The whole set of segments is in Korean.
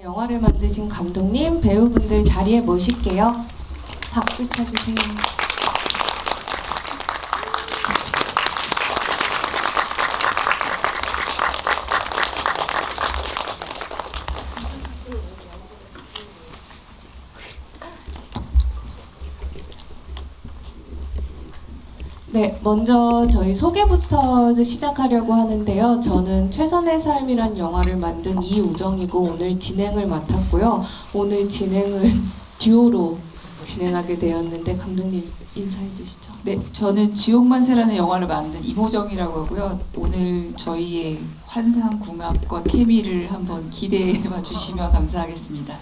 영화를 만드신 감독님, 배우분들 자리에 모실게요. 박수 쳐주세요. 네, 먼저 저희 소개부터 시작하려고 하는데요. 저는 최선의 삶이란 영화를 만든 이우정이고 오늘 진행을 맡았고요. 오늘 진행은 듀오로 진행하게 되었는데 감독님 인사해 주시죠. 네, 저는 지옥만세라는 영화를 만든 이모정이라고 하고요. 오늘 저희의 환상궁합과 케미를 한번 기대해 봐주시면 감사하겠습니다.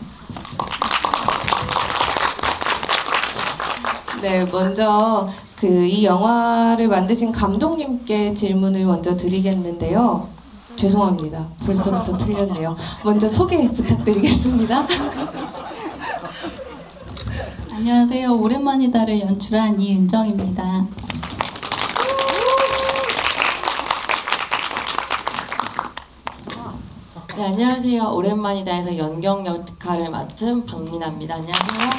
네, 먼저 이 영화를 만드신 감독님께 질문을 먼저 드리겠는데요. 죄송합니다. 벌써부터 틀렸네요. 먼저 소개 부탁드리겠습니다. 안녕하세요. 오랜만이다를 연출한 이은정입니다. 네, 안녕하세요. 오랜만이다에서 연경 역할을 맡은 박민아입니다. 안녕하세요.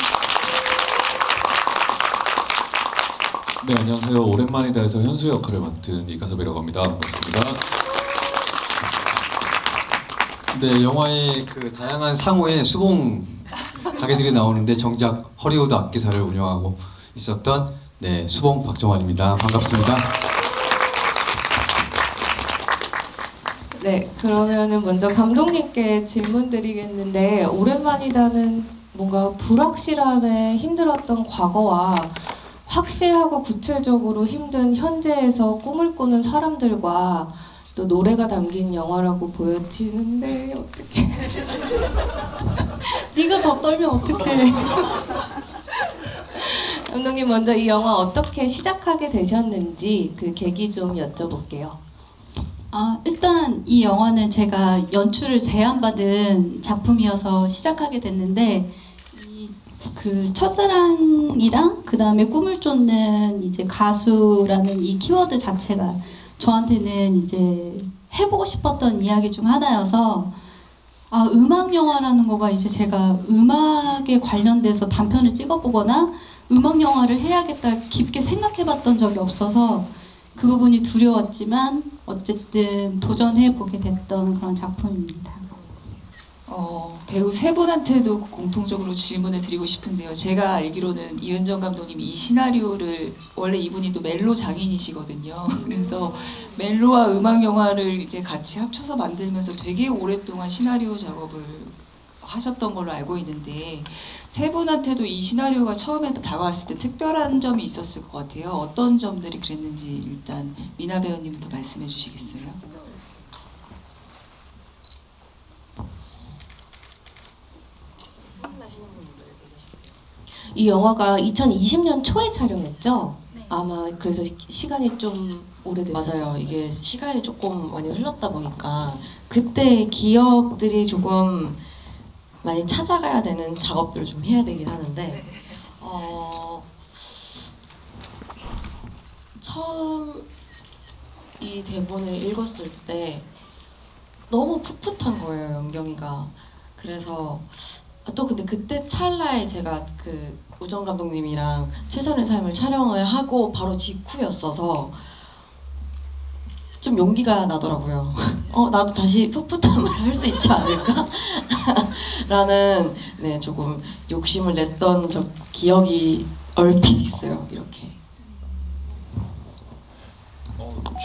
네, 안녕하세요. 오랜만이다에서 현수 역할을 맡은 이가섭이라고 합니다. 반갑습니다. 네, 영화의 다양한 상호의 수봉 가게들이 나오는데 정작 허리우드 악기사를 운영하고 있었던 수봉 박정환입니다. 반갑습니다. 네, 그러면은 먼저 감독님께 질문 드리겠는데 오랜만이다는 뭔가 불확실함에 힘들었던 과거와 확실하고 구체적으로 힘든 현재에서 꿈을 꾸는 사람들과 또 노래가 담긴 영화라고 보여지는데 어떻게? 네가 더 떨면 어떡해. 감독님 먼저 이 영화 어떻게 시작하게 되셨는지 그 계기 좀 여쭤볼게요. 일단 이 영화는 제가 연출을 제안받은 작품이어서 시작하게 됐는데 첫사랑이랑 그 다음에 꿈을 쫓는 이제 가수라는 이 키워드 자체가 저한테는 이제 해보고 싶었던 이야기 중 하나여서 음악 영화라는 거가 이제 제가 음악에 관련돼서 단편을 찍어보거나 음악 영화를 해야겠다 깊게 생각해봤던 적이 없어서 그 부분이 두려웠지만 어쨌든 도전해보게 됐던 그런 작품입니다. 배우 세 분한테도 공통적으로 질문을 드리고 싶은데요. 제가 알기로는 이은정 감독님이 이 시나리오를 원래 이분이 또 멜로 장인이시거든요. 그래서 멜로와 음악 영화를 이제 같이 합쳐서 만들면서 되게 오랫동안 시나리오 작업을 하셨던 걸로 알고 있는데 세 분한테도 이 시나리오가 처음에 다가왔을 때 특별한 점이 있었을 것 같아요. 어떤 점들이 그랬는지 일단 미나 배우님부터 말씀해 주시겠어요? 이 영화가 2020년 초에 촬영했죠? 네. 아마 그래서 시간이 좀 오래됐어요. 맞아요. 이게 시간이 조금 많이 흘렀다 보니까 그때 기억들이 조금 많이 찾아가야 되는 작업들을 좀 해야 되긴 하는데 처음 이 대본을 읽었을 때 너무 풋풋한 거예요, 연경이가. 그래서 또 근데 그때 찰나에 제가 우정 감독님이랑 최선의 삶을 촬영을 하고 바로 직후였어서 좀 용기가 나더라고요. 나도 다시 풋풋함을 할 수 있지 않을까? 라는 조금 욕심을 냈던 기억이 얼핏 있어요. 이렇게.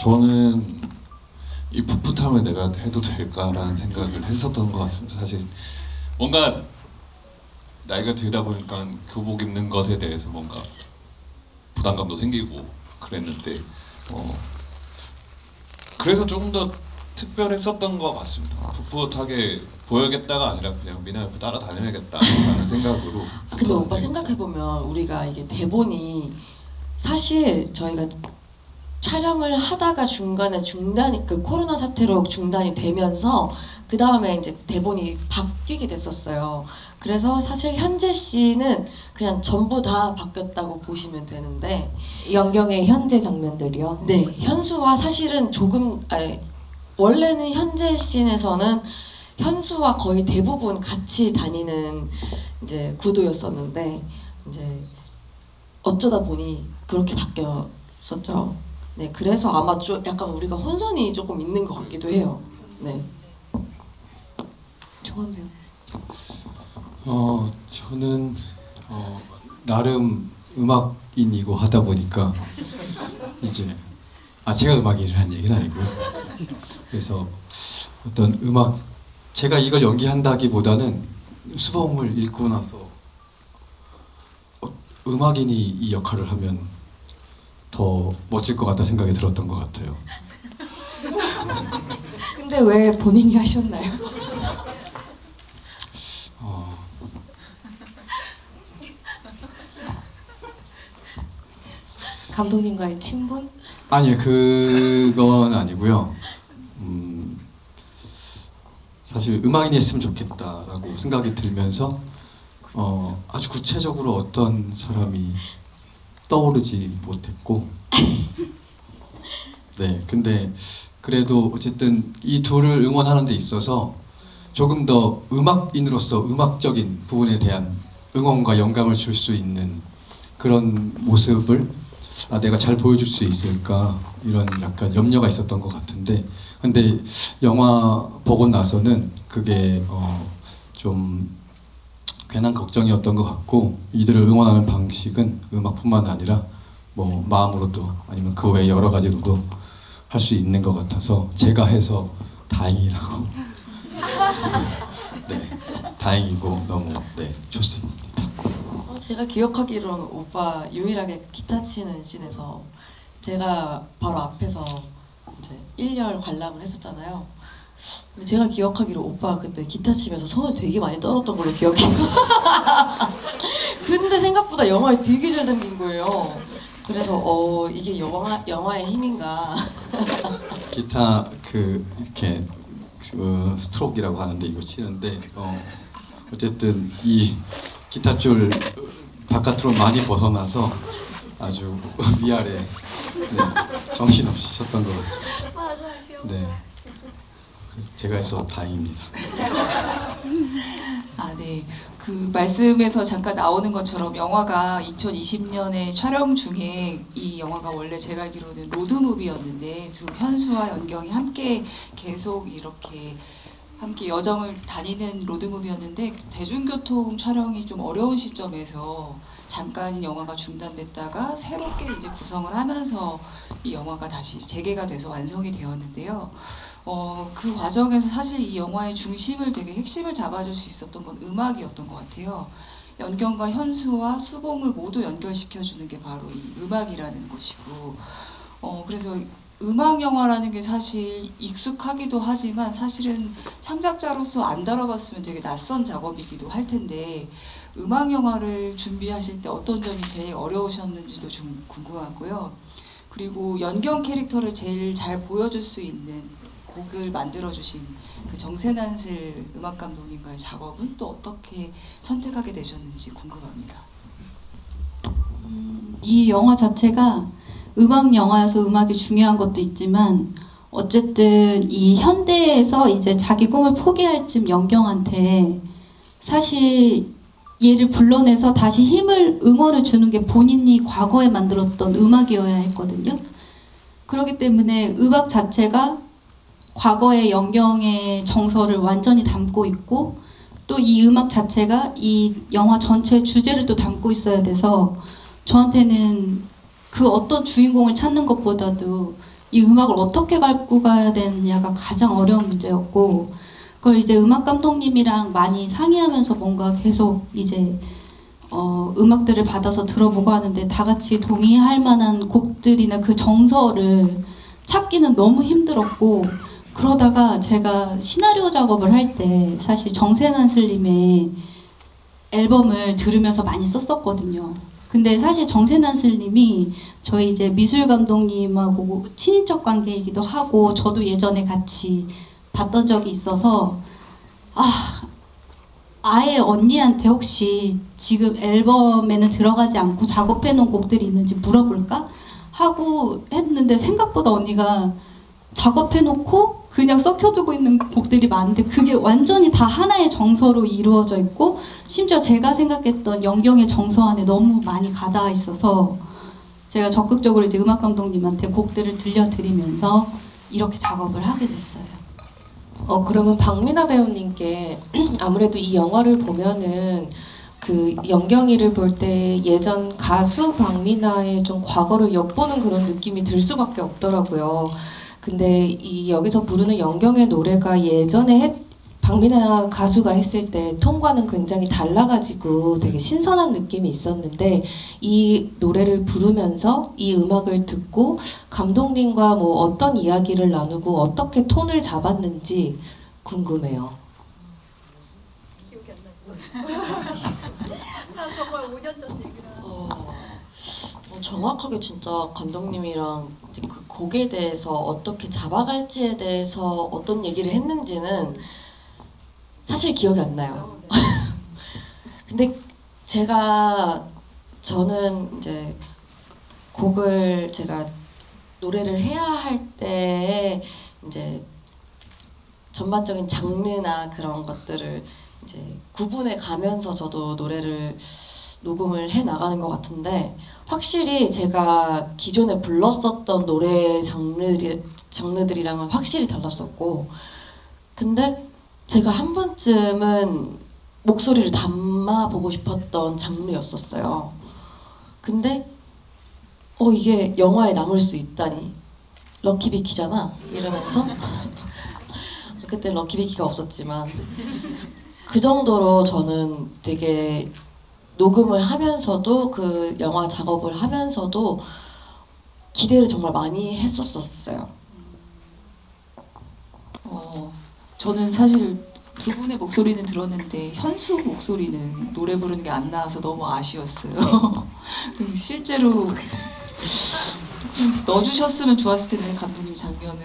저는 이 풋풋함을 내가 해도 될까라는 생각을 했었던 것 같습니다. 사실 뭔가 나이가 들다 보니까 교복 입는 것에 대해서 뭔가 부담감도 생기고 그랬는데 그래서 조금 더 특별했었던 것 같습니다. 풋풋하게 보여야겠다가 아니라 그냥 미나 옆에 따라다녀야겠다라는 생각으로. 근데 오빠 생각해보면 우리가 이게 대본이 사실 저희가 촬영을 하다가 중간에 중단이 코로나 사태로 중단이 되면서 그 다음에 이제 대본이 바뀌게 됐었어요. 그래서 사실 현재 씨는 그냥 전부 다 바뀌었다고 보시면 되는데 연경의 현재 장면들이요? 네, 현수와 사실은 조금 원래는 현재 씬에서는 현수와 거의 대부분 같이 다니는 이제 구도였었는데 이제 어쩌다 보니 그렇게 바뀌었었죠. 네, 그래서 아마 좀 약간 우리가 혼선이 조금 있는 것 같기도 해요. 네. 조한 배우. 저는 나름 음악인이고 하다 보니까 이제 제가 음악인을 한 얘기는 아니고요. 그래서 어떤 음악 제가 이걸 연기한다기보다는 수봉을 읽고 나서 음악인이 이 역할을 하면 더 멋질 것 같다 생각이 들었던 것 같아요. 근데 왜 본인이 하셨나요? 감독님과의 친분? 아니요, 그건 아니고요. 사실 음악인이 했으면 좋겠다라고 생각이 들면서 아주 구체적으로 어떤 사람이 떠오르지 못했고 네, 근데 그래도 어쨌든 이 둘을 응원하는 데 있어서 조금 더 음악인으로서 음악적인 부분에 대한 응원과 영감을 줄 수 있는 그런 모습을 내가 잘 보여줄 수 있을까 이런 약간 염려가 있었던 것 같은데 근데 영화 보고 나서는 그게 좀 괜한 걱정이었던 것 같고 이들을 응원하는 방식은 음악뿐만 아니라 뭐 마음으로도 아니면 그 외 여러 가지로도 할 수 있는 것 같아서 제가 해서 다행이라고 네, 다행이고 너무 네, 좋습니다. 제가 기억하기로는 오빠 유일하게 기타 치는 씬에서 제가 바로 앞에서 이제 1열 관람을 했었잖아요. 근데 제가 기억하기로 오빠 그때 기타 치면서 손을 되게 많이 떨었던 걸로 기억해요. 근데 생각보다 영화에 되게 잘 담긴 거예요. 그래서 이게 영화의 힘인가. 기타 이렇게 스트로크라고 하는데 이거 치는데 어쨌든 이 기타 줄 바깥으로 많이 벗어나서 아주 위아래 네, 정신없이 쳤던 것 같습니다. 맞아요. 네, 제가 해서 다행입니다. 네. 그 말씀에서 잠깐 나오는 것처럼 영화가 2020년에 촬영 중에 이 영화가 원래 제가 알기로는 로드무비였는데 두 현수와 연경이 함께 계속 이렇게 함께 여정을 다니는 로드무비였는데 대중교통 촬영이 좀 어려운 시점에서 잠깐 영화가 중단됐다가 새롭게 이제 구성을 하면서 이 영화가 다시 재개가 돼서 완성이 되었는데요. 그 과정에서 사실 이 영화의 중심을 되게 핵심을 잡아줄 수 있었던 건 음악이었던 것 같아요. 연경과 현수와 수봉을 모두 연결시켜주는 게 바로 이 음악이라는 것이고 그래서 음악 영화라는 게 사실 익숙하기도 하지만 사실은 창작자로서 안 다뤄봤으면 되게 낯선 작업이기도 할 텐데 음악 영화를 준비하실 때 어떤 점이 제일 어려우셨는지도 좀 궁금하고요. 그리고 연경 캐릭터를 제일 잘 보여줄 수 있는 곡을 만들어주신 그 정세난슬 음악 감독님과의 작업은 또 어떻게 선택하게 되셨는지 궁금합니다. 이 영화 자체가 음악 영화여서 음악이 중요한 것도 있지만 어쨌든 이 현대에서 이제 자기 꿈을 포기할 쯤 연경한테 사실 얘를 불러내서 다시 힘을 응원을 주는 게 본인이 과거에 만들었던 음악이어야 했거든요. 그렇기 때문에 음악 자체가 과거의 연경의 정서를 완전히 담고 있고 또 이 음악 자체가 이 영화 전체 주제를 또 담고 있어야 돼서 저한테는 그 어떤 주인공을 찾는 것보다도 이 음악을 어떻게 갖고 가야 되느냐가 가장 어려운 문제였고 그걸 이제 음악 감독님이랑 많이 상의하면서 뭔가 계속 이제 음악들을 받아서 들어보고 하는데 다 같이 동의할 만한 곡들이나 그 정서를 찾기는 너무 힘들었고 그러다가 제가 시나리오 작업을 할 때 사실 정세난슬님의 앨범을 들으면서 많이 썼었거든요. 근데 사실 정세난슬님이 저희 이제 미술 감독님하고 친인척 관계이기도 하고 저도 예전에 같이 봤던 적이 있어서 아예 언니한테 혹시 지금 앨범에는 들어가지 않고 작업해 놓은 곡들이 있는지 물어볼까? 하고 했는데 생각보다 언니가 작업해놓고 그냥 썩혀두고 있는 곡들이 많은데 그게 완전히 다 하나의 정서로 이루어져 있고 심지어 제가 생각했던 영경의 정서 안에 너무 많이 가닿아 있어서 제가 적극적으로 이제 음악 감독님한테 곡들을 들려드리면서 이렇게 작업을 하게 됐어요. 그러면 박미나 배우님께 아무래도 이 영화를 보면은 그 영경이를 볼 때 예전 가수 박미나의 좀 과거를 엿보는 그런 느낌이 들 수밖에 없더라고요. 근데 이 여기서 부르는 영경의 노래가 예전에 박미나 가수가 했을 때 톤과는 굉장히 달라가지고 되게 신선한 느낌이 있었는데 이 노래를 부르면서 이 음악을 듣고 감독님과 뭐 어떤 이야기를 나누고 어떻게 톤을 잡았는지 궁금해요. 정확하게 진짜 감독님이랑 이제 그 곡에 대해서 어떻게 잡아갈지에 대해서 어떤 얘기를 했는지는 사실 기억이 안 나요. 근데 저는 이제 곡을 제가 노래를 해야 할 때 이제 전반적인 장르나 그런 것들을 이제 구분해 가면서 저도 노래를 녹음을 해 나가는 것 같은데 확실히 제가 기존에 불렀었던 노래 장르들이랑은 확실히 달랐었고 근데 제가 한 번쯤은 목소리를 담아보고 싶었던 장르였었어요. 근데 이게 영화에 남을 수 있다니 럭키비키잖아 이러면서 그때 럭키비키가 없었지만 그 정도로 저는 되게 녹음을 하면서도 그 영화 작업을 하면서도 기대를 정말 많이 했었어요. 저는 사실 두 분의 목소리는 들었는데 현수 목소리는 노래 부르는 게 안 나와서 너무 아쉬웠어요. 실제로 좀 넣어주셨으면 좋았을 텐데 감독님 장면을.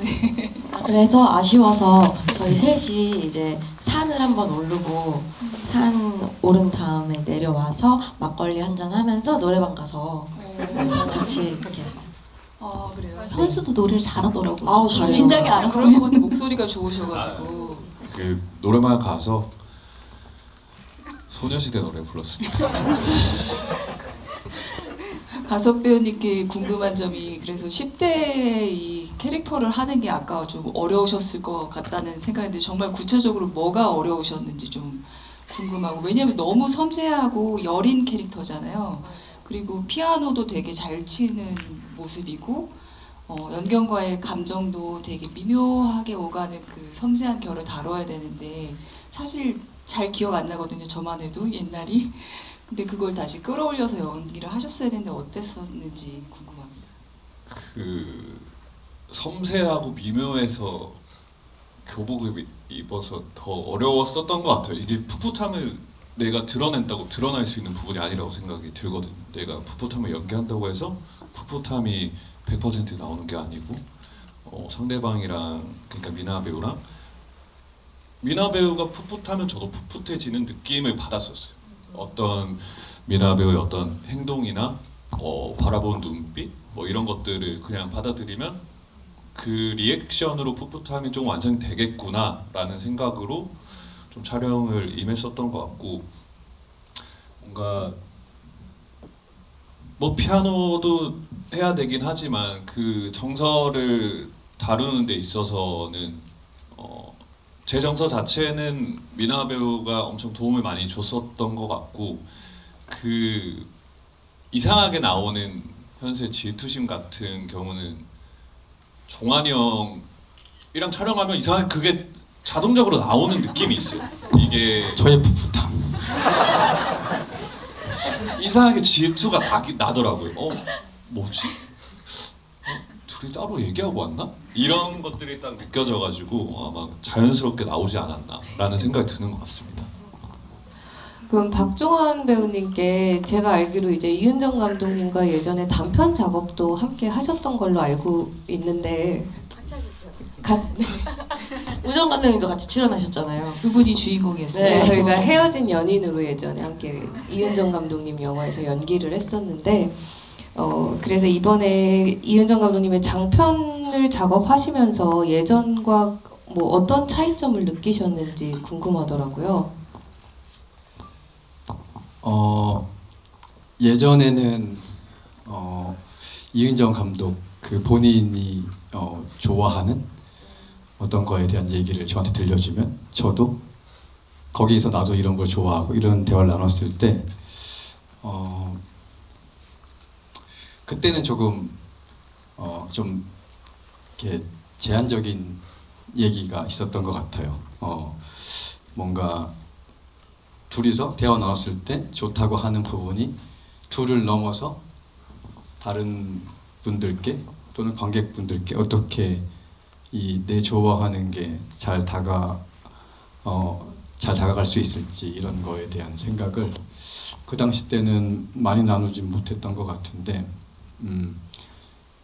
네. 그래서 아쉬워서 저희 셋이 이제 산을 한번 오르고 산 오른 다음에 내려와서 막걸리 한잔 하면서 노래방 가서 같이 이렇게. 그래요? 현수도 노래를 잘하더라고요. 아우, 잘해요. 진작에 그런 것 알았으면. 같아. 목소리가 좋으셔가지고. 그 노래방 가서 소녀시대 노래 불렀습니다. 가섭 배우님께 궁금한 점이 그래서 10대 이 캐릭터를 하는 게 아까 좀 어려우셨을 것 같다는 생각인데 정말 구체적으로 뭐가 어려우셨는지 좀 궁금하고 왜냐면 너무 섬세하고 여린 캐릭터잖아요. 그리고 피아노도 되게 잘 치는 모습이고 연경과의 감정도 되게 미묘하게 오가는 그 섬세한 결을 다뤄야 되는데 사실 잘 기억 안 나거든요. 저만 해도 옛날이. 근데 그걸 다시 끌어올려서 연기를 하셨어야 되는데 어땠었는지 궁금합니다. 그 섬세하고 미묘해서 교복을 입어서 더 어려웠었던 것 같아요. 이게 풋풋함을 내가 드러낸다고 드러날 수 있는 부분이 아니라고 생각이 들거든요. 내가 풋풋함을 연기한다고 해서 풋풋함이 100% 나오는 게 아니고 상대방이랑 그러니까 미나 배우랑 미나 배우가 풋풋하면 저도 풋풋해지는 느낌을 받았었어요. 어떤 미나 배우의 어떤 행동이나 바라본 눈빛 뭐 이런 것들을 그냥 받아들이면 그 리액션으로 풋풋함이 좀 완성이 되겠구나 라는 생각으로 좀 촬영을 임했었던 것 같고 뭔가 뭐 피아노도 해야 되긴 하지만 그 정서를 다루는 데 있어서는 제 정서 자체는 미나 배우가 엄청 도움을 많이 줬었던 것 같고 그 이상하게 나오는 현수의 질투심 같은 경우는 종환이 형이랑 촬영하면 이상하게 그게 자동적으로 나오는 느낌이 있어요. 이게 저의 풋풋함. 이상하게 질투가 나더라고요. 뭐지? 둘이 따로 얘기하고 왔나? 이런 것들이 딱 느껴져가지고 아마 자연스럽게 나오지 않았나라는 생각이 드는 것 같습니다. 그럼 박종환 배우님께 제가 알기로 이제 이은정 감독님과 예전에 단편 작업도 함께 하셨던 걸로 알고 있는데 우정 감독님도 같이 출연하셨잖아요. 두 분이 주인공이었어요. 네, 저희가 저- 헤어진 연인으로 예전에 함께 이은정 감독님 영화에서 연기를 했었는데 그래서 이번에 이은정 감독님의 장편을 작업하시면서 예전과 뭐 어떤 차이점을 느끼셨는지 궁금하더라고요. 예전에는 이은정 감독 그 본인이 좋아하는 어떤 거에 대한 얘기를 저한테 들려주면 저도 거기에서 나도 이런 걸 좋아하고 이런 대화를 나눴을 때 그때는 조금 좀 이렇게 제한적인 얘기가 있었던 것 같아요. 뭔가 둘이서 대화 나눴을 때 좋다고 하는 부분이 둘을 넘어서 다른 분들께 또는 관객분들께 어떻게 이 내 좋아하는 게 잘 다가갈 수 있을지 이런 거에 대한 생각을 그 당시 때는 많이 나누지 못했던 것 같은데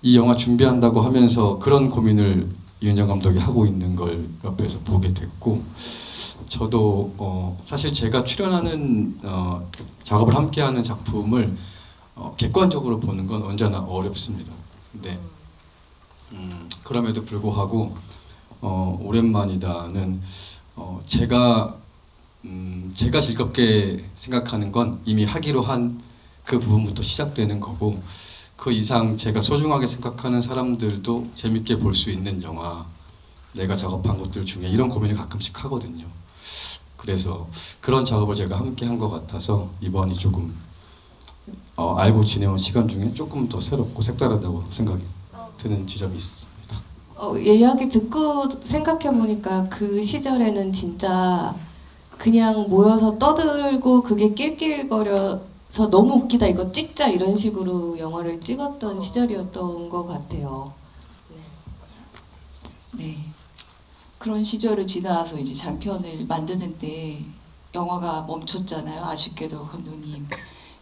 이 영화 준비한다고 하면서 그런 고민을 이은정 감독이 하고 있는 걸 옆에서 보게 됐고 저도 사실 제가 출연하는 작업을 함께하는 작품을 객관적으로 보는 건 언제나 어렵습니다. 근데 그럼에도 불구하고 오랜만이다는 제가 즐겁게 생각하는 건 이미 하기로 한 그 부분부터 시작되는 거고 그 이상 제가 소중하게 생각하는 사람들도 재밌게 볼 수 있는 영화 내가 작업한 것들 중에 이런 고민을 가끔씩 하거든요. 그래서 그런 작업을 제가 함께 한 것 같아서 이번이 조금 알고 지내온 시간 중에 조금 더 새롭고 색다르다고 생각이 드는 지점이 있습니다. 이야기 듣고 생각해보니까 그 시절에는 진짜 그냥 모여서 떠들고 그게 낄낄거려서 너무 웃기다 이거 찍자 이런 식으로 영화를 찍었던 시절이었던 것 같아요. 네. 그런 시절을 지나서 이제 장편을 만드는데 영화가 멈췄잖아요. 아쉽게도 감독님.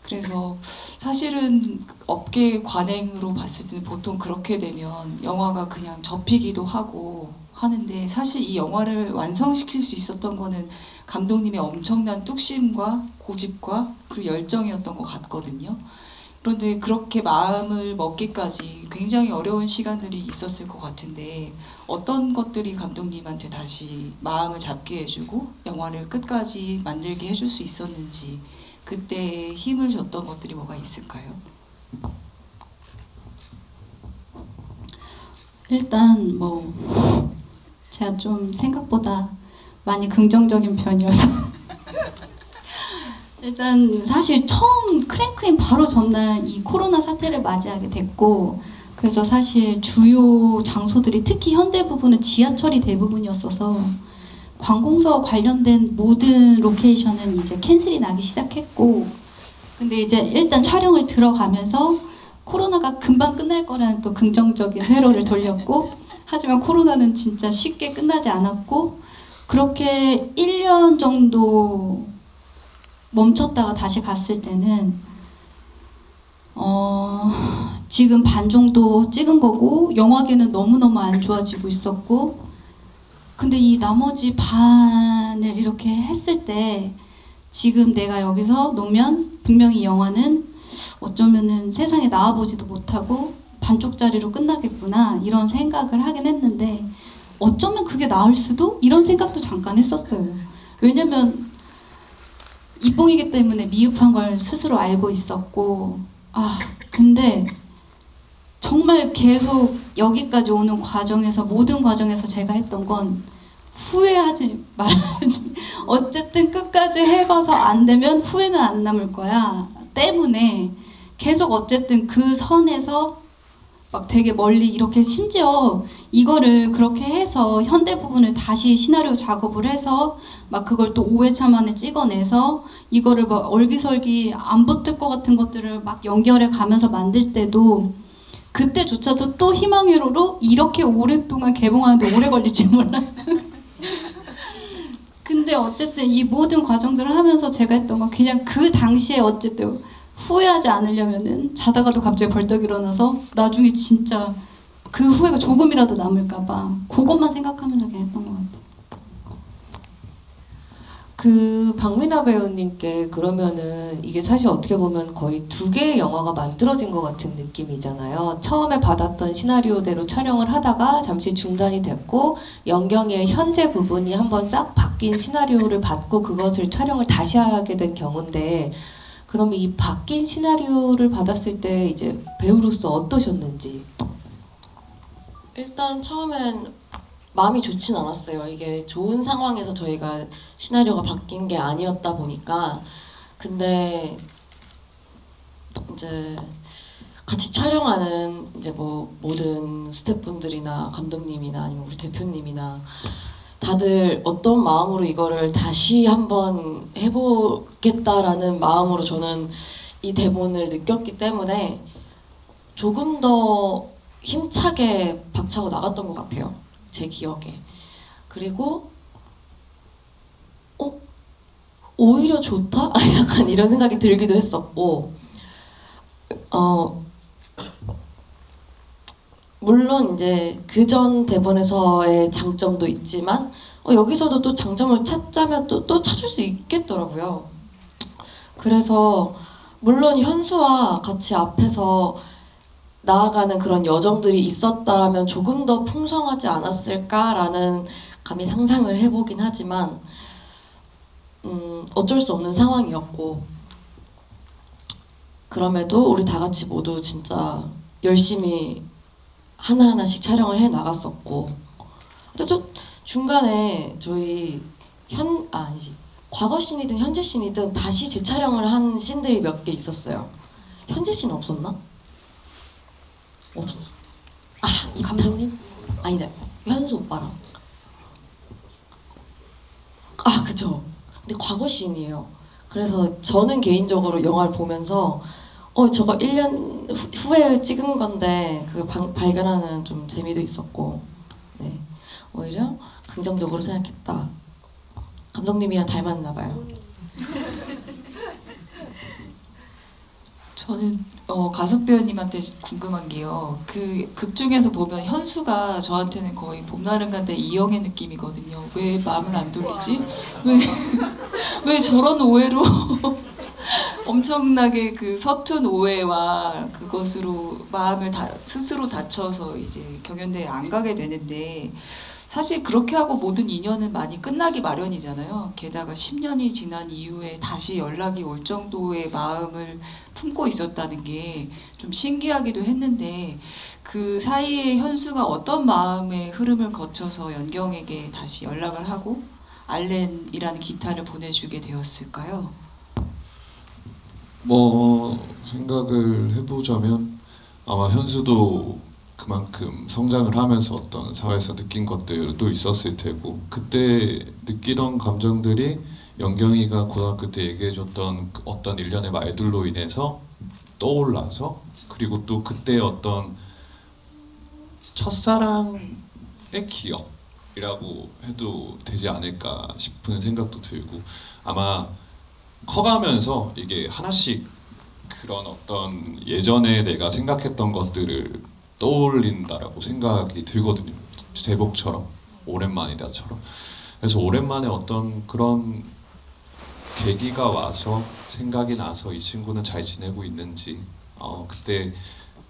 그래서 사실은 업계 관행으로 봤을 때는 보통 그렇게 되면 영화가 그냥 접히기도 하고 하는데 사실 이 영화를 완성시킬 수 있었던 거는 감독님의 엄청난 뚝심과 고집과 그리고 열정이었던 것 같거든요. 그런데 그렇게 마음을 먹기까지 굉장히 어려운 시간들이 있었을 것 같은데 어떤 것들이 감독님한테 다시 마음을 잡게 해주고 영화를 끝까지 만들게 해줄 수 있었는지 그때 힘을 줬던 것들이 뭐가 있을까요? 일단 뭐 제가 좀 생각보다 많이 긍정적인 편이어서 일단 사실 처음 크랭크인 바로 전날 이 코로나 사태를 맞이하게 됐고 그래서 사실 주요 장소들이 특히 현대 부분은 지하철이 대부분이었어서 관공서 관련된 모든 로케이션은 이제 캔슬이 나기 시작했고 근데 이제 일단 촬영을 들어가면서 코로나가 금방 끝날 거라는 또 긍정적인 회로를 돌렸고 하지만 코로나는 진짜 쉽게 끝나지 않았고 그렇게 1년 정도 멈췄다가 다시 갔을 때는 지금 반 정도 찍은 거고 영화계는 너무너무 안 좋아지고 있었고 근데 이 나머지 반을 이렇게 했을 때 지금 내가 여기서 놓으면 분명히 이 영화는 어쩌면은 세상에 나와보지도 못하고 반쪽짜리로 끝나겠구나 이런 생각을 하긴 했는데 어쩌면 그게 나을 수도? 이런 생각도 잠깐 했었어요. 왜냐면 이뽕이기 때문에 미흡한 걸 스스로 알고 있었고 근데 정말 계속 여기까지 오는 과정에서 모든 과정에서 제가 했던 건 후회하지 말아야지 어쨌든 끝까지 해봐서 안 되면 후회는 안 남을 거야 때문에 계속 어쨌든 그 선에서 막 되게 멀리 이렇게 심지어 이거를 그렇게 해서 현대 부분을 다시 시나리오 작업을 해서 막 그걸 또 5회차 만에 찍어내서 이거를 막 얼기설기 안 붙을 것 같은 것들을 막 연결해 가면서 만들 때도 그때조차도 또 희망회로로 이렇게 오랫동안 개봉하는데 오래 걸릴지 몰랐어요. 근데 어쨌든 이 모든 과정들을 하면서 제가 했던 건 그냥 그 당시에 어쨌든 후회하지 않으려면은 자다가도 갑자기 벌떡 일어나서 나중에 진짜 그 후회가 조금이라도 남을까봐 그것만 생각하면서 그냥 했던 것 같아요. 그 박미나 배우님께 그러면은 이게 사실 어떻게 보면 거의 두 개의 영화가 만들어진 것 같은 느낌이잖아요. 처음에 받았던 시나리오대로 촬영을 하다가 잠시 중단이 됐고 연경의 현재 부분이 한번 싹 바뀐 시나리오를 받고 그것을 촬영을 다시 하게 된 경우인데 그러면 이 바뀐 시나리오를 받았을 때 이제 배우로서 어떠셨는지? 일단 처음엔 마음이 좋진 않았어요. 이게 좋은 상황에서 저희가 시나리오가 바뀐 게 아니었다 보니까. 근데 이제 같이 촬영하는 이제 뭐 모든 스태프분들이나 감독님이나 아니면 우리 대표님이나 다들 어떤 마음으로 이거를 다시 한번 해보겠다라는 마음으로 저는 이 대본을 느꼈기 때문에 조금 더 힘차게 박차고 나갔던 것 같아요. 제 기억에. 그리고 오히려 좋다? 약간 이런 생각이 들기도 했었고 물론 이제 그전 대본에서의 장점도 있지만 여기서도 또 장점을 찾자면 또 찾을 수 있겠더라고요. 그래서 물론 현수와 같이 앞에서 나아가는 그런 여정들이 있었다라면 조금 더 풍성하지 않았을까라는 감히 상상을 해보긴 하지만 어쩔 수 없는 상황이었고 그럼에도 우리 다 같이 모두 진짜 열심히 하나하나씩 촬영을 해 나갔었고 근데 또 중간에 저희 과거 씬이든 현재 씬이든 다시 재촬영을 한 씬들이 몇 개 있었어요. 현재 씬 없었나? 없어. 이 감독님? 아니다. 현수 오빠랑. 그쵸. 근데 과거 씬이에요. 그래서 저는 개인적으로 영화를 보면서 저거 1년 후에 찍은 건데 그걸 발견하는 좀 재미도 있었고 네. 오히려 긍정적으로 생각했다. 감독님이랑 닮았나 봐요. 저는 가석 배우님한테 궁금한 게요. 그 극 중에서 보면 현수가 저한테는 거의 봄날은 간다 이영애 느낌이거든요. 왜 마음을 안 돌리지? 왜 저런 오해로 엄청나게 그 서툰 오해와 그것으로 마음을 스스로 다쳐서 이제 경연대회에 안 가게 되는데 사실 그렇게 하고 모든 인연은 많이 끝나기 마련이잖아요. 게다가 10년이 지난 이후에 다시 연락이 올 정도의 마음을 품고 있었다는 게 좀 신기하기도 했는데 그 사이에 현수가 어떤 마음의 흐름을 거쳐서 연경에게 다시 연락을 하고 알렌이라는 기타를 보내주게 되었을까요? 뭐 생각을 해보자면 아마 현수도 그만큼 성장을 하면서 어떤 사회에서 느낀 것들도 있었을 테고 그때 느끼던 감정들이 연경이가 고등학교 때 얘기해줬던 어떤 일련의 말들로 인해서 떠올라서 그리고 또 그때 어떤 첫사랑의 기억이라고 해도 되지 않을까 싶은 생각도 들고 아마 커가면서 이게 하나씩 그런 어떤 예전에 내가 생각했던 것들을 떠올린다라고 생각이 들거든요. 제복처럼 오랜만이다처럼. 그래서 오랜만에 어떤 그런 계기가 와서 생각이 나서 이 친구는 잘 지내고 있는지 그때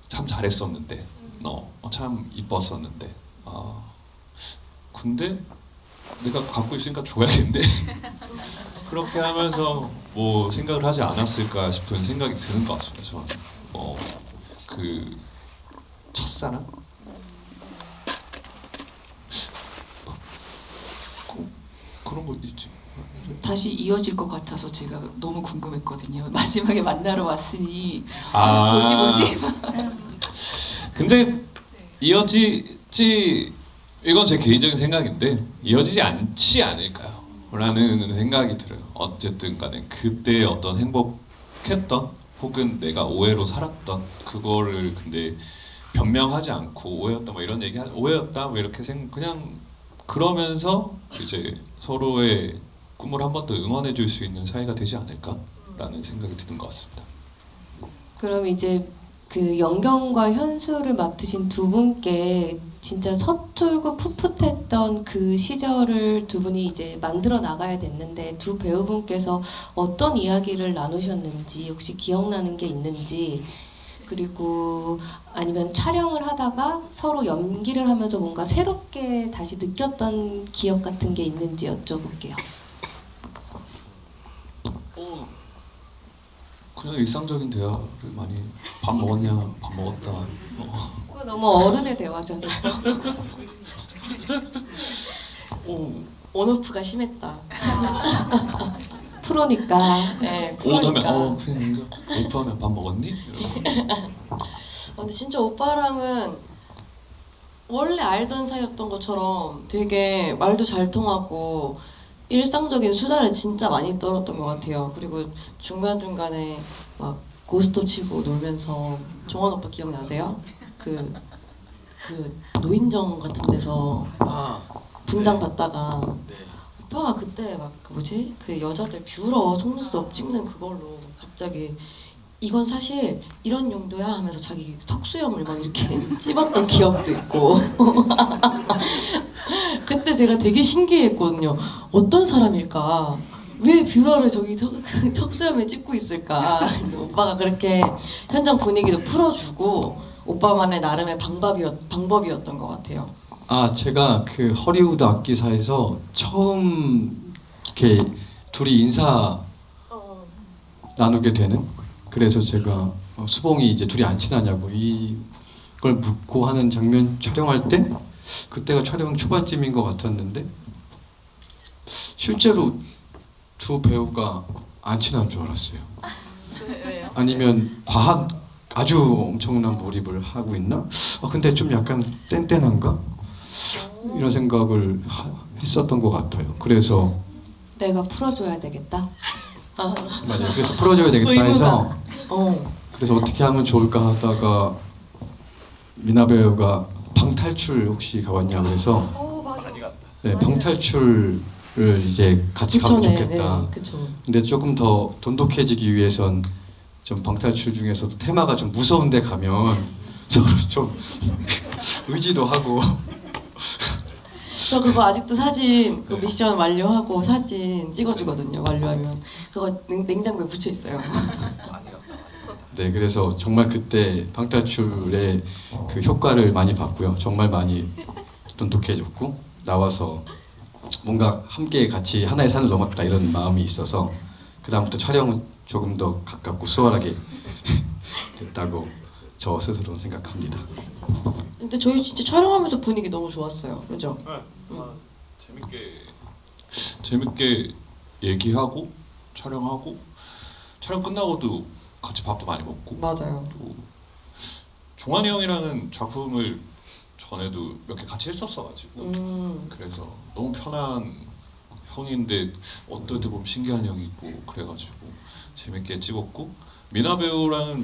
참 잘했었는데 참 이뻤었는데 근데 내가 갖고 있으니까 줘야겠네. 그렇게 하면서 뭐 생각을 하지 않았을까 싶은 생각이 드는 것 같습니다. 저는 그 첫사랑? 그런 거 있지. 다시 이어질 것 같아서 제가 너무 궁금했거든요. 마지막에 만나러 왔으니 뭐지? 근데 이어지지 이건 제 개인적인 생각인데 이어지지 않지 않을까요? 라는 생각이 들어요. 어쨌든 간에 그때 어떤 행복했던 혹은 내가 오해로 살았던 그거를 근데 변명하지 않고 오해였다 뭐 이런 얘기 오해였다 뭐 이렇게 그냥 그러면서 이제 서로의 꿈을 한 번 더 응원해 줄 수 있는 사이가 되지 않을까라는 생각이 드는 것 같습니다. 그럼 이제 그 연경과 현수를 맡으신 두 분께 진짜 서툴고 풋풋했던 그 시절을 두 분이 이제 만들어 나가야 됐는데 두 배우분께서 어떤 이야기를 나누셨는지 혹시 기억나는 게 있는지 그리고 아니면 촬영을 하다가 서로 연기를 하면서 뭔가 새롭게 다시 느꼈던 기억 같은 게 있는지 여쭤볼게요. 그냥 일상적인 대화를 많이 밥 먹었냐, 밥 먹었다. 그거 너무 어른의 대화잖아요. 온오프가 심했다. 프로니까. 네, 오다면 그러니까. 그래 오프하면 밥 먹었니? 이러고. 근데 진짜 오빠랑은 원래 알던 사이였던 것처럼 되게 말도 잘 통하고 일상적인 수다를 진짜 많이 떨었던 것 같아요. 그리고 중간중간에 막 고스톱 치고 놀면서 종환 오빠 기억나세요? 그 노인정 같은 데서 분장 받다가 네. 오빠가 그때 막 그 뭐지? 그 여자들 뷰러 속눈썹 찍는 그걸로 갑자기 이건 사실 이런 용도야 하면서 자기 턱수염을 막 이렇게 찝었던 기억도 있고 그때 제가 되게 신기했거든요. 어떤 사람일까? 왜 뷰러를 저기 턱수염에 찝고 있을까? 오빠가 그렇게 현장 분위기도 풀어주고 오빠만의 나름의 방법이었던 것 같아요. 제가 그 허리우드 악기사에서 처음 이렇게 둘이 인사 나누게 되는, 그래서 제가 수봉이 이제 둘이 안 친하냐고 이걸 묻고 하는 장면 촬영할 때 그때가 촬영 초반쯤인 것 같았는데 실제로 두 배우가 안 친한 줄 알았어요. 왜요? 아니면 아주 엄청난 몰입을 하고 있나? 근데 좀 약간 뗀뗀한가? 이런 생각을 했었던 것 같아요. 그래서 내가 풀어줘야 되겠다. 맞아요. 그래서 풀어줘야 되겠다 해서 어. 그래서 어떻게 하면 좋을까 하다가 미나 배우가 방탈출 혹시 가봤냐 그래서 네, 방탈출을 이제 같이 가면 좋겠다. 네, 그쵸. 근데 조금 더 돈독해지기 위해선 좀 방탈출 중에서도 테마가 좀 무서운데 가면 서로 좀 의지도 하고. 저 그거 아직도 사진 그 미션 완료하고 사진 찍어주거든요. 완료하면 그거 냉장고에 붙여 있어요. 네, 그래서 정말 그때 방탈출의 그 효과를 많이 봤고요. 정말 많이 돈독해졌고 나와서 뭔가 함께 같이 하나의 산을 넘었다 이런 마음이 있어서 그 다음부터 촬영은 조금 더 가깝고 수월하게 됐다고 저 스스로는 생각합니다. 근데 저희 진짜 촬영하면서 분위기 너무 좋았어요. 그죠? 재밌게 얘기하고 촬영하고 촬영 끝나고도 같이 밥도 많이 먹고. 맞아요. 또 종환이 형이라는 작품을 전에도 몇 개 같이 했었어가지고 그래서 너무 편한 형인데 어떨 때 보면 신기한 형이고 그래가지고 재밌게 찍었고, 미나 배우가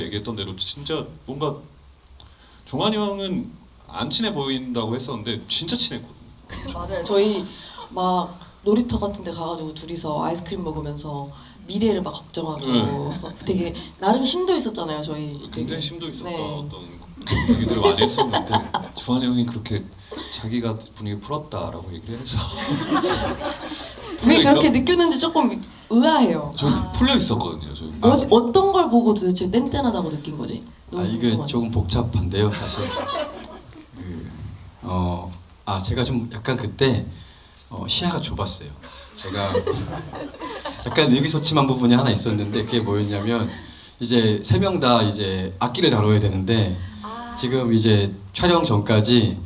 얘기했던 대로 진짜 뭔가 종환이 형은 안 친해 보인다고 했었는데 진짜 친했거든요. 맞아요. 저희 막 놀이터 같은 데 가가지고 둘이서 아이스크림 먹으면서 미래를 막 걱정하고 되게 나름 심도 있었잖아요. 저희 굉장히 심도 있었던 네. 어떤 얘기들을 많이 했었는데 종환이 형이 그렇게 자기가 분위기 풀었다라고 얘기를 해서 왜 그렇게 느꼈는지 조금 의아해요. 저 풀려 있었거든요. 저 어떤 걸 보고 도대체 뗀뗀하다고 느낀 거지? 너무 이게 궁금하네. 조금 복잡한데요, 사실. 제가 좀 약간 그때 시야가 좁았어요. 제가 약간 의기소침한 부분이 하나 있었는데 그게 뭐였냐면 이제 세 명 다 이제 악기를 다뤄야 되는데 지금 이제 촬영 전까지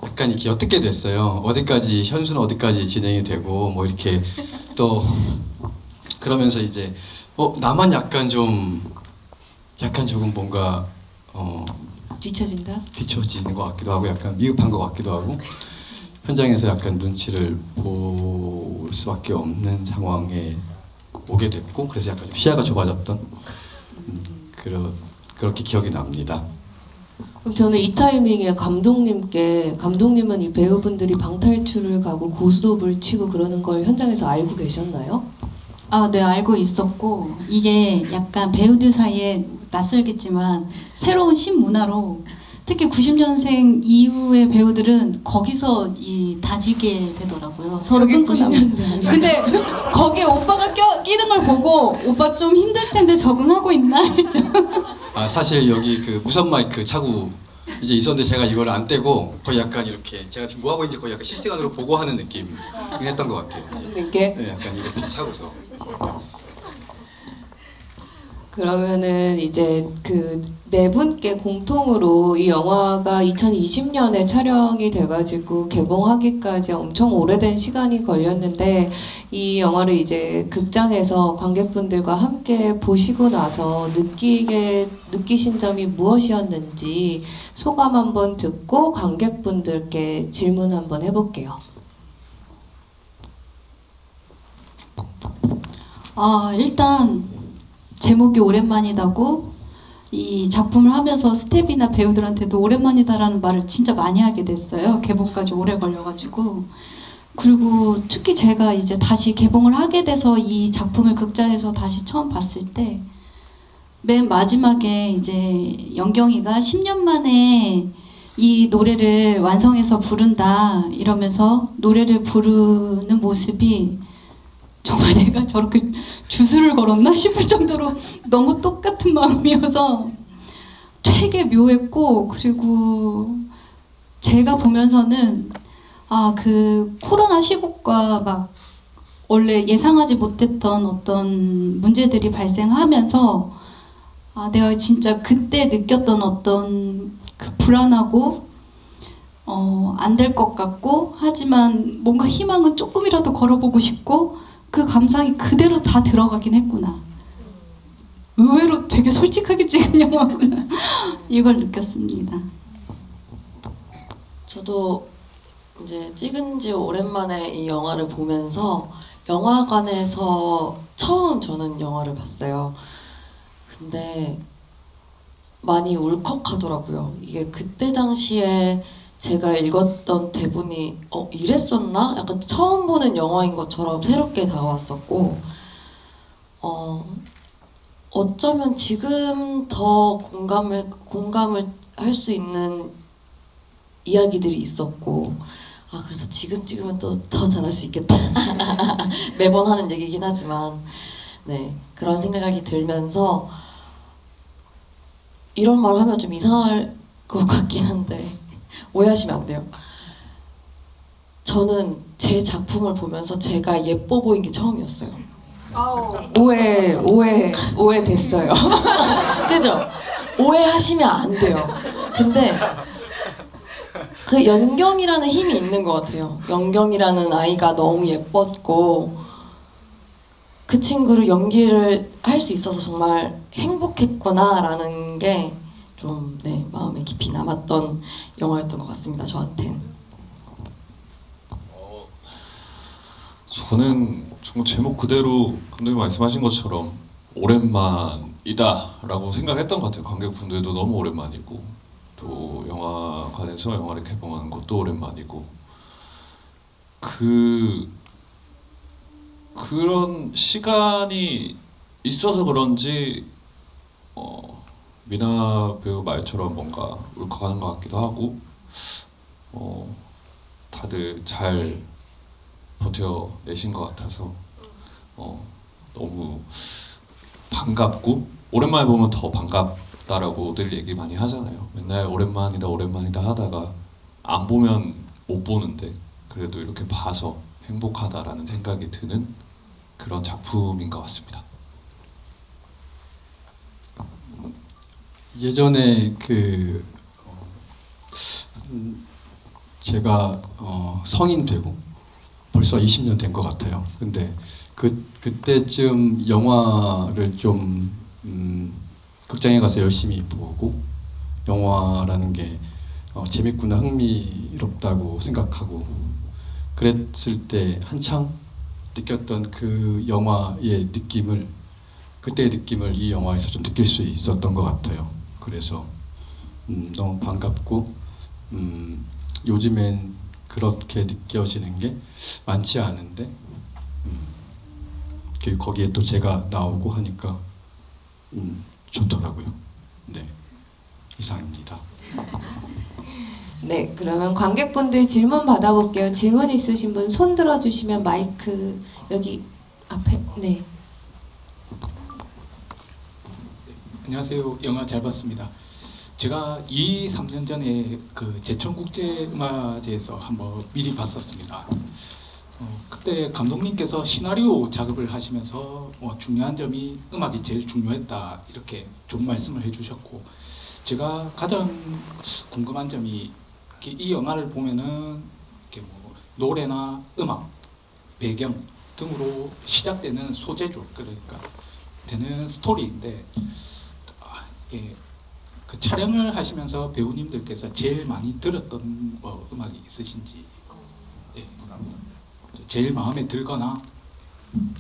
약간 이렇게 옅게 됐어요. 어디까지 현수는 어디까지 진행이 되고 뭐 이렇게 또 그러면서 이제 나만 약간 조금 뭔가 뒤처진다? 뒤처지는 것 같기도 하고 약간 미흡한 것 같기도 하고 현장에서 약간 눈치를 볼 수밖에 없는 상황에 오게 됐고 그래서 약간 시야가 좁아졌던 그렇게 기억이 납니다. 그럼 저는 이 타이밍에 감독님은 이 배우분들이 방탈출을 가고 고스톱을 치고 그러는 걸 현장에서 알고 계셨나요? 네, 알고 있었고 이게 약간 배우들 사이에 낯설겠지만 새로운 신문화로 특히 90년생 이후의 배우들은 거기서 다지게 되더라고요. 서로 끈끈하면. 근데 거기에 오빠가 끼는 걸 보고 오빠 좀 힘들 텐데 적응하고 있나 했죠. 사실 여기 그 무선 마이크 차고 이제 있었는데 제가 이걸 안 떼고 거의 약간 이렇게 제가 지금 뭐 하고 있는지 거의 약간 실시간으로 보고하는 느낌 했던 것 같아요. 게 네, 약간 이렇게 차고서. 그러면은 이제 그 네 분께 공통으로 이 영화가 2020년에 촬영이 돼가지고 개봉하기까지 엄청 오래된 시간이 걸렸는데 이 영화를 이제 극장에서 관객분들과 함께 보시고 나서 느끼신 점이 무엇이었는지 소감 한번 듣고 관객분들께 질문 한번 해볼게요. 일단 제목이 오랜만이다고 이 작품을 하면서 스텝이나 배우들한테도 오랜만이다라는 말을 진짜 많이 하게 됐어요. 개봉까지 오래 걸려가지고. 그리고 특히 제가 이제 다시 개봉을 하게 돼서 이 작품을 극장에서 다시 처음 봤을 때 맨 마지막에 이제 영경이가 10년 만에 이 노래를 완성해서 부른다 이러면서 노래를 부르는 모습이 정말 내가 저렇게 주술을 걸었나 싶을 정도로 너무 똑같은 마음이어서 되게 묘했고, 그리고 제가 보면서는 그 코로나 시국과 막 원래 예상하지 못했던 어떤 문제들이 발생하면서 내가 진짜 그때 느꼈던 어떤 그 불안하고 안 될 것 같고 하지만 뭔가 희망은 조금이라도 걸어보고 싶고 그 감상이 그대로 다 들어가긴 했구나. 의외로 되게 솔직하게 찍은 영화구나. 이걸 느꼈습니다. 저도 이제 찍은 지 오랜만에 이 영화를 보면서 영화관에서 처음 저는 영화를 봤어요. 근데 많이 울컥하더라고요. 이게 그때 당시에 제가 읽었던 대본이 이랬었나? 약간 처음 보는 영화인 것처럼 새롭게 다가왔었고 어쩌면 지금 더 공감을 할 수 있는 이야기들이 있었고 그래서 지금 찍으면 또 더 잘할 수 있겠다. 매번 하는 얘기긴 하지만 네, 그런 생각이 들면서 이런 말 하면 좀 이상할 것 같긴 한데 오해하시면 안 돼요. 저는 제 작품을 보면서 제가 예뻐 보인 게 처음이었어요. 오해 됐어요. 그죠? 오해하시면 안 돼요. 근데 그 연경이라는 힘이 있는 것 같아요. 연경이라는 아이가 너무 예뻤고 그 친구를 연기를 할 수 있어서 정말 행복했구나라는 게 좀 마음에 깊이 남았던 영화였던 것 같습니다. 저한텐. 저는 정말 제목 그대로 감독님 말씀하신 것처럼 오랜만이다라고 생각을 했던 것 같아요. 관객분들도 너무 오랜만이고 또 영화관에서 영화를 개봉하는 것도 오랜만이고 그런 시간이 있어서 그런지 미나 배우 말처럼 뭔가 울컥하는 것 같기도 하고 다들 잘 버텨내신 것 같아서 너무 반갑고 오랜만에 보면 더 반갑다라고들 얘기 많이 하잖아요. 맨날 오랜만이다 하다가 안 보면 못 보는데 그래도 이렇게 봐서 행복하다라는 생각이 드는 그런 작품인 것 같습니다. 예전에 제가 성인 되고 벌써 20년 된 것 같아요. 근데 그때쯤 영화를 좀 극장에 가서 열심히 보고 영화라는 게 재밌구나, 흥미롭다고 생각하고 그랬을 때 한창 느꼈던 그 영화의 그때의 느낌을 이 영화에서 좀 느낄 수 있었던 것 같아요. 그래서 너무 반갑고 요즘엔 그렇게 느껴지는 게 많지 않은데 그리고 거기에 또 제가 나오고 하니까 좋더라고요. 네, 이상입니다. 네, 그러면 관객분들 질문 받아볼게요. 질문 있으신 분 손 들어주시면 마이크 여기 앞에. 네. 안녕하세요. 영화 잘 봤습니다. 제가 2, 3년 전에 그 제천국제음악제에서 한번 미리 봤었습니다. 그때 감독님께서 시나리오 작업을 하시면서 중요한 점이 음악이 제일 중요했다 이렇게 좋은 말씀을 해주셨고, 제가 가장 궁금한 점이 이 영화를 보면은 이렇게 뭐 노래나 음악, 배경 등으로 시작되는 소재죠. 그러니까 되는 스토리인데, 예, 그 촬영을 하시면서 배우님들께서 제일 많이 들었던 음악이 있으신지, 예, 제일 마음에 들거나. 이게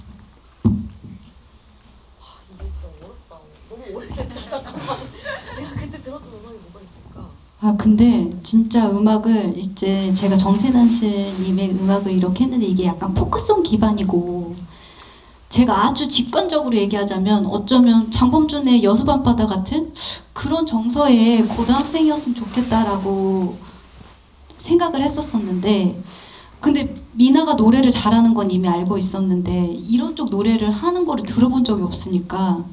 진짜 어렵다. 너무 오래됐다. 잠깐만. 내가 그때 들었던 음악이 뭐가 있을까? 아 근데 진짜 음악을 이제 제가 정세난 씨님의 음악을 이렇게 했는데 이게 약간 포크송 기반이고, 제가 아주 직관적으로 얘기하자면 어쩌면 장범준의 여수 밤바다 같은 그런 정서의 고등학생이었으면 좋겠다라고 생각을 했었었는데, 근데 미나가 노래를 잘하는 건 이미 알고 있었는데 이런 쪽 노래를 하는 거를 들어본 적이 없으니까,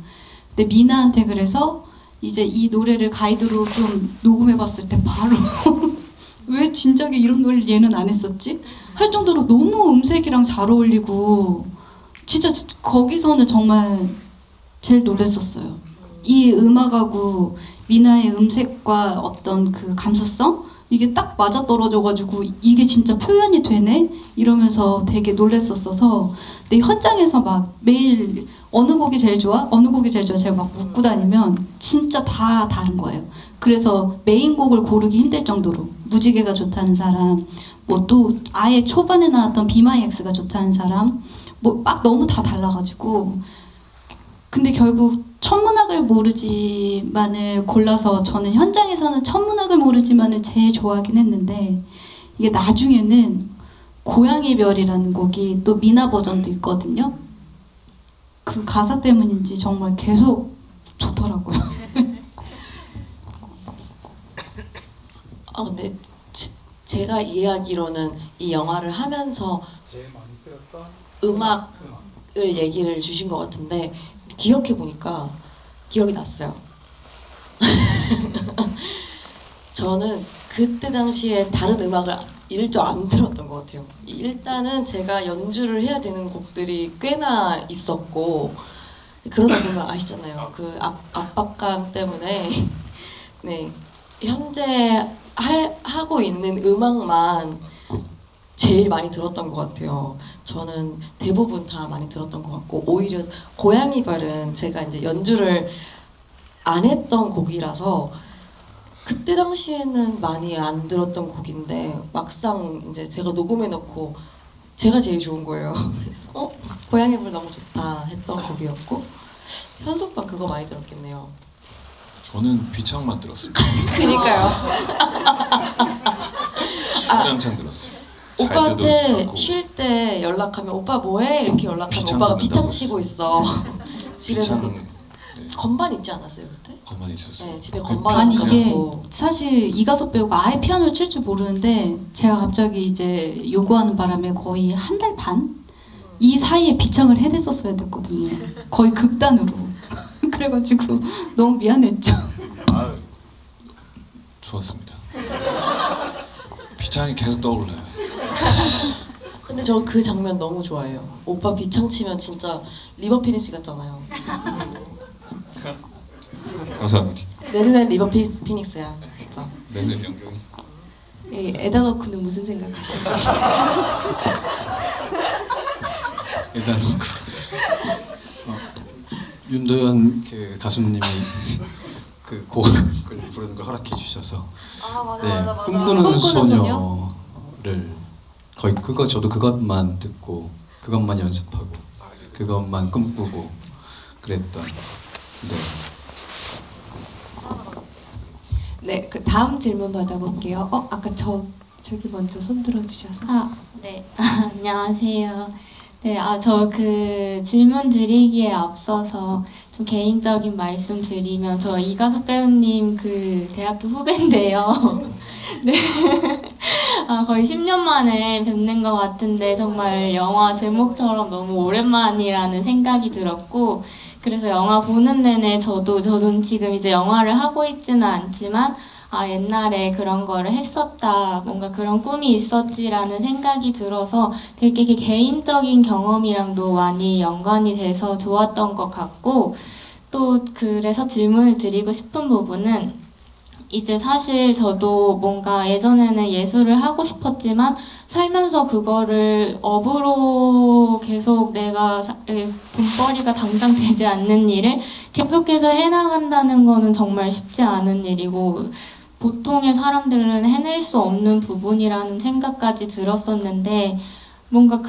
근데 미나한테 그래서 이제 이 노래를 가이드로 좀 녹음해봤을 때 바로 왜 진작에 이런 노래를 얘는 안 했었지? 할 정도로 너무 음색이랑 잘 어울리고 진짜 거기서는 정말 제일 놀랐었어요. 이 음악하고 미나의 음색과 어떤 그 감수성? 이게 딱 맞아떨어져가지고 이게 진짜 표현이 되네? 이러면서 되게 놀랬었어서, 근데 현장에서 막 매일 어느 곡이 제일 좋아? 어느 곡이 제일 좋아? 제가 막 묻고 다니면 진짜 다 다른 거예요. 그래서 메인 곡을 고르기 힘들 정도로 무지개가 좋다는 사람, 뭐 또 아예 초반에 나왔던 Be My X가 좋다는 사람, 뭐 막 너무 다 달라가지고, 근데 결국 천문학을 모르지만을 골라서 저는 현장에서는 천문학을 모르지만을 제일 좋아하긴 했는데, 이게 나중에는 고양이 별이라는 곡이 또 미나 버전도 있거든요. 그 가사 때문인지 정말 계속 좋더라고요. 근데 제가 이해하기로는 이 영화를 하면서 제일 많이 들었던 음악을 얘기를 주신 것 같은데, 기억해보니까 기억이 났어요. 저는 그때 당시에 다른 음악을 일절 안 들었던 것 같아요. 일단은 제가 연주를 해야 되는 곡들이 꽤나 있었고, 그러다 보면 아시잖아요. 그 압박감 때문에 네, 현재 하고 있는 음악만 제일 많이 들었던 것 같아요. 저는 대부분 다 많이 들었던 것 같고, 오히려 고양이 발은 제가 이제 연주를 안 했던 곡이라서 그때 당시에는 많이 안 들었던 곡인데, 막상 이제 제가 녹음해 놓고 제가 제일 좋은 거예요. 고양이 발 너무 좋다 했던 곡이었고, 현숙방 그거 많이 들었겠네요. 저는 비창만 들었어요. 그니까요. 주장창 들었어요. 오빠한테 쉴 때 연락하면 오빠 뭐해? 이렇게 연락하면 비창 오빠가 듣는다고 비창 치고 있어. 집에서 비창, 그 건반 있지 않았어요 그때? 건반 있었어요. 네, 집에 건반 아니 이게 있고. 사실 이가섭 배우가 아예 피아노를 칠 줄 모르는데, 제가 갑자기 이제 요구하는 바람에 거의 한 달 반? 이 사이에 비창을 해냈었어야 됐거든요. 거의 극단으로. 그래가지고 너무 미안했죠. 좋았습니다. 비창이 계속 떠올라요. 근데 저 그 장면 너무 좋아해요. 오빠 비창 치면 진짜 리버 피니시 같잖아요. 감사합니다. 내 눈엔 리버 피닉스야. 진짜. 내년 영경이. 에다 넣고는 무슨 생각하시는지. 일단 윤도현 그 가수님이 그 곡을 부르는 걸 허락해 주셔서, 꿈꾸는 꿈꾸는 소녀를 거의 저도 그것만 듣고 그것만 연습하고 그것만 꿈꾸고 그랬던. 네. 네, 그 다음 질문 받아볼게요. 아까 저기 먼저 손 들어주셔서. 네. 안녕하세요. 네, 저 그 질문 드리기에 앞서서 좀 개인적인 말씀 드리면 저 이가숙 배우님 그 대학교 후배인데요. 네. 거의 10년 만에 뵙는 것 같은데 정말 영화 제목처럼 너무 오랜만이라는 생각이 들었고 그래서 영화 보는 내내 저는 지금 이제 영화를 하고 있지는 않지만 옛날에 그런 거를 했었다, 뭔가 그런 꿈이 있었지라는 생각이 들어서 되게 개인적인 경험이랑도 많이 연관이 돼서 좋았던 것 같고 또 그래서 질문을 드리고 싶은 부분은 이제 사실 저도 뭔가 예전에는 예술을 하고 싶었지만 살면서 그거를 업으로 계속 내가 돈벌이가 당장 되지 않는 일을 계속해서 해나간다는 거는 정말 쉽지 않은 일이고 보통의 사람들은 해낼 수 없는 부분이라는 생각까지 들었었는데 뭔가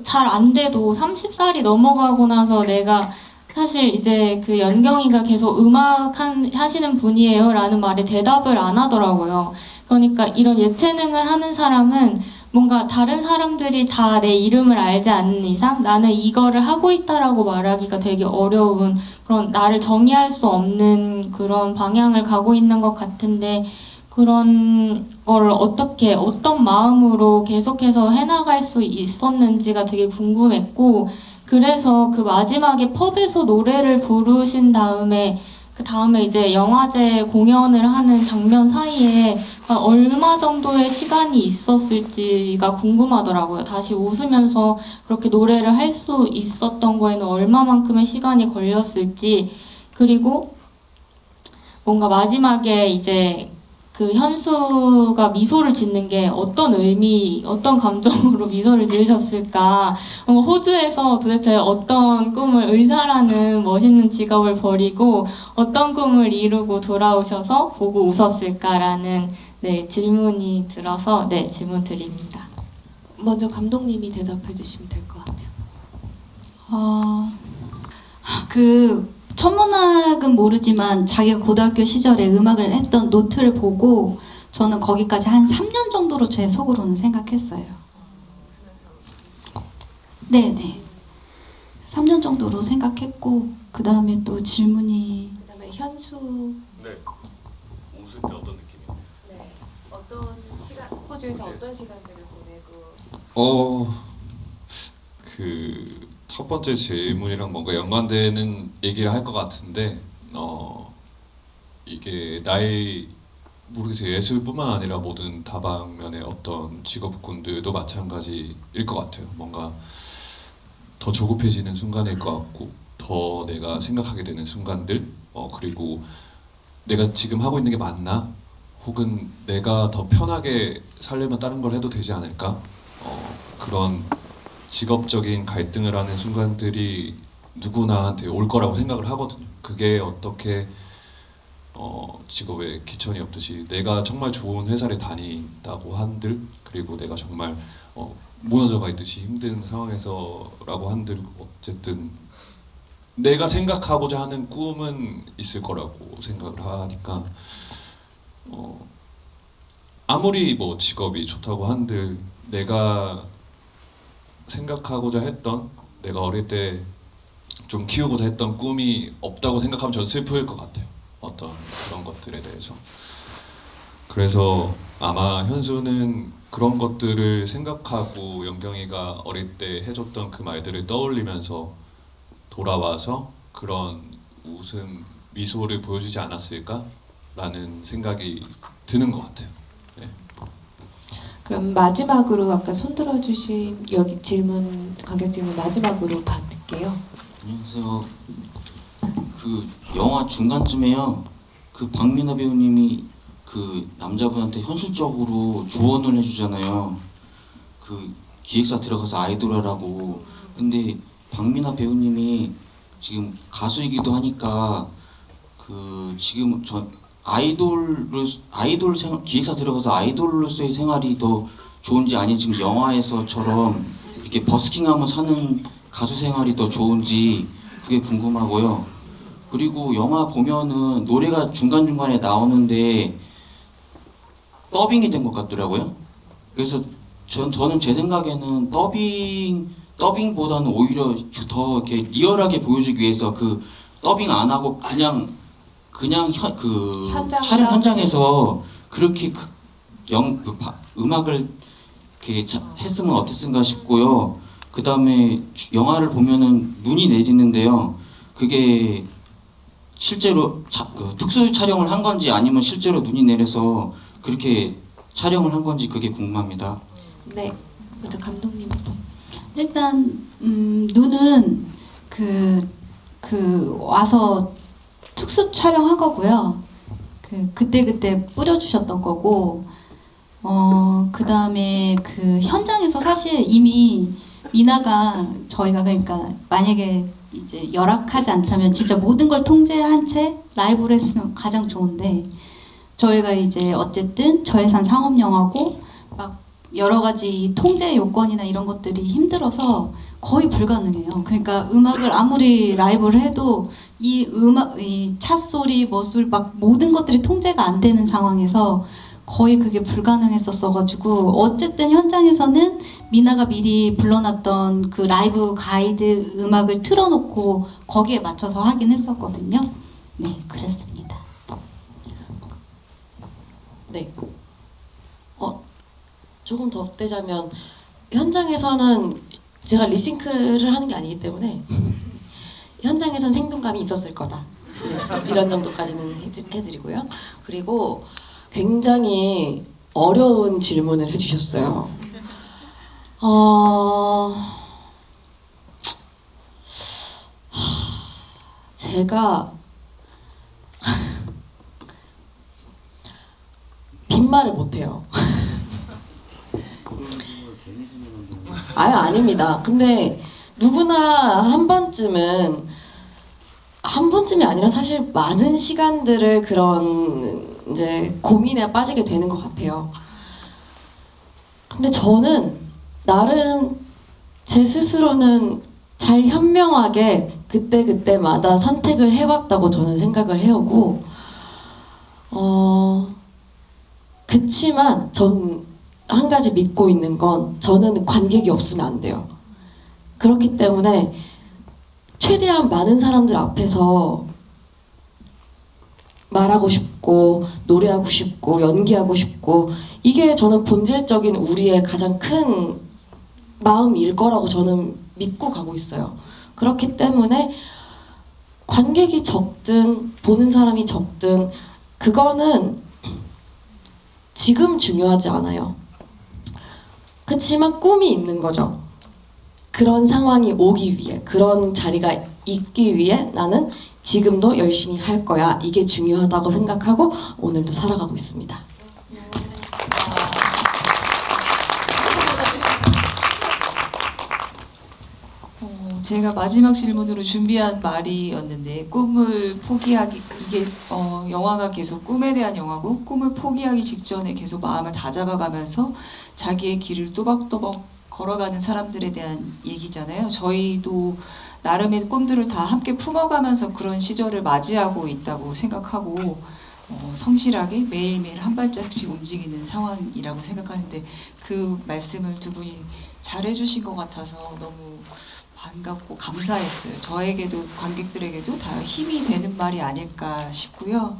잘 안 돼도 30살이 넘어가고 나서 내가 사실 이제 그 연경이가 계속 음악 하시는 분이에요 라는 말에 대답을 안 하더라고요. 그러니까 이런 예체능을 하는 사람은 뭔가 다른 사람들이 다 내 이름을 알지 않는 이상 나는 이거를 하고 있다라고 말하기가 되게 어려운 그런 나를 정의할 수 없는 그런 방향을 가고 있는 것 같은데 그런 거를 어떤 마음으로 계속해서 해나갈 수 있었는지가 되게 궁금했고 그래서 그 마지막에 펍에서 노래를 부르신 다음에 그 다음에 이제 영화제 공연을 하는 장면 사이에 얼마 정도의 시간이 있었을지가 궁금하더라고요. 다시 웃으면서 그렇게 노래를 할 수 있었던 거에는 얼마만큼의 시간이 걸렸을지 그리고 뭔가 마지막에 이제 그 현수가 미소를 짓는 게 어떤 감정으로 미소를 지으셨을까? 호주에서 도대체 어떤 꿈을 의사라는 멋있는 직업을 버리고 어떤 꿈을 이루고 돌아오셔서 보고 웃었을까라는 질문이 들어서 질문 드립니다. 먼저 감독님이 대답해 주시면 될 것 같아요. 천문학은 모르지만 자기가 고등학교 시절에 음악을 했던 노트를 보고 저는 거기까지 한 3년 정도로 제 속으로는 생각했어요. 네네. 3년 정도로 생각했고 그 다음에 또 질문이 그다음에 현수 네. 웃을 때 어떤 느낌이에요? 네. 어떤 시간 호주에서 어떤 시간들을 보내고 첫 번째 질문이랑 뭔가 연관되는 얘기를 할 것 같은데 이게 모르겠어요. 예술뿐만 아니라 모든 다방면의 어떤 직업군들도 마찬가지일 것 같아요. 뭔가 더 조급해지는 순간일 것 같고 더 내가 생각하게 되는 순간들 그리고 내가 지금 하고 있는 게 맞나? 혹은 내가 더 편하게 살려면 다른 걸 해도 되지 않을까? 그런 직업적인 갈등을 하는 순간들이 누구나한테 올 거라고 생각을 하거든요. 그게 어떻게 직업에 기천이 없듯이 내가 정말 좋은 회사를 다닌다고 한들 그리고 내가 정말 무너져가 있듯이 힘든 상황에서라고 한들 어쨌든 내가 생각하고자 하는 꿈은 있을 거라고 생각을 하니까 아무리 뭐 직업이 좋다고 한들 내가 생각하고자 했던 내가 어릴 때 좀 키우고자 했던 꿈이 없다고 생각하면 전 슬플 것 같아요. 어떤 그런 것들에 대해서. 그래서 아마 현수는 그런 것들을 생각하고 연경이가 어릴 때 해줬던 그 말들을 떠올리면서 돌아와서 그런 웃음, 미소를 보여주지 않았을까라는 생각이 드는 것 같아요. 네. 그럼 마지막으로 아까 손 들어주신 여기 관객 질문 마지막으로 받을게요. 그래서 그 영화 중간쯤에요. 그 박민아 배우님이 그 남자분한테 현실적으로 조언을 해주잖아요. 그 기획사 들어가서 아이돌 하라고. 근데 박민아 배우님이 지금 가수이기도 하니까 그 지금 기획사 들어가서 아이돌로서의 생활이 더 좋은지 아니면 지금 영화에서처럼 이렇게 버스킹하면 사는 가수 생활이 더 좋은지 그게 궁금하고요. 그리고 영화 보면은 노래가 중간중간에 나오는데 더빙이 된 것 같더라고요. 그래서 저는 제 생각에는 더빙 더빙보다는 오히려 더 이렇게 리얼하게 보여주기 위해서 그 더빙 안 하고 그냥 그 촬영 현장에서 그렇게 음악을 이렇게 했으면 어땠을까 싶고요. 그 다음에 영화를 보면은 눈이 내리는데요. 그게 실제로 특수 촬영을 한 건지 아니면 실제로 눈이 내려서 그렇게 촬영을 한 건지 그게 궁금합니다. 네, 먼저 감독님. 일단 눈은 그 와서 특수 촬영한 거고요. 그때 뿌려주셨던 거고, 그 다음에 그 현장에서 사실 이미 미나가 저희가 그러니까 만약에 이제 열악하지 않다면 진짜 모든 걸 통제한 채 라이브를 했으면 가장 좋은데, 저희가 이제 어쨌든 저예산 상업 영화고 막 여러 가지 통제 요건이나 이런 것들이 힘들어서 거의 불가능해요. 그러니까 음악을 아무리 라이브를 해도 이 차 소리, 머술 막 모든 것들이 통제가 안 되는 상황에서 거의 그게 불가능했었어가지고, 어쨌든 현장에서는 미나가 미리 불러놨던 그 라이브 가이드 음악을 틀어놓고 거기에 맞춰서 하긴 했었거든요. 네, 그랬습니다. 네. 조금 더 떼자면 현장에서는 제가 립싱크를 하는 게 아니기 때문에 현장에선 생동감이 있었을 거다. 네, 이런 정도까지는 해드리고요. 그리고 굉장히 어려운 질문을 해주셨어요. 제가 빈말을 못해요. 아유, 아닙니다. 근데 누구나 한 번쯤이 아니라 사실 많은 시간들을 그런 이제 고민에 빠지게 되는 것 같아요. 근데 저는 나름 제 스스로는 잘 현명하게 그때마다 선택을 해왔다고 저는 생각을 해오고, 그치만 전 한 가지 믿고 있는 건 저는 관객이 없으면 안 돼요. 그렇기 때문에 최대한 많은 사람들 앞에서 말하고 싶고 노래하고 싶고 연기하고 싶고, 이게 저는 본질적인 우리의 가장 큰 마음일 거라고 저는 믿고 가고 있어요. 그렇기 때문에 관객이 적든 보는 사람이 적든 그거는 지금 중요하지 않아요. 그치만 꿈이 있는 거죠. 그런 상황이 오기 위해, 그런 자리가 있기 위해 나는 지금도 열심히 할 거야. 이게 중요하다고 생각하고 오늘도 살아가고 있습니다. 제가 마지막 질문으로 준비한 말이었는데, 꿈을 포기하기, 이게 영화가 계속 꿈에 대한 영화고, 꿈을 포기하기 직전에 계속 마음을 다잡아가면서 자기의 길을 또박또박 걸어가는 사람들에 대한 얘기잖아요. 저희도 나름의 꿈들을 다 함께 품어가면서 그런 시절을 맞이하고 있다고 생각하고, 성실하게 매일매일 한 발짝씩 움직이는 상황이라고 생각하는데, 그 말씀을 두 분이 잘해주신 것 같아서 너무 반갑고 감사했어요. 저에게도 관객들에게도 다 힘이 되는 말이 아닐까 싶고요.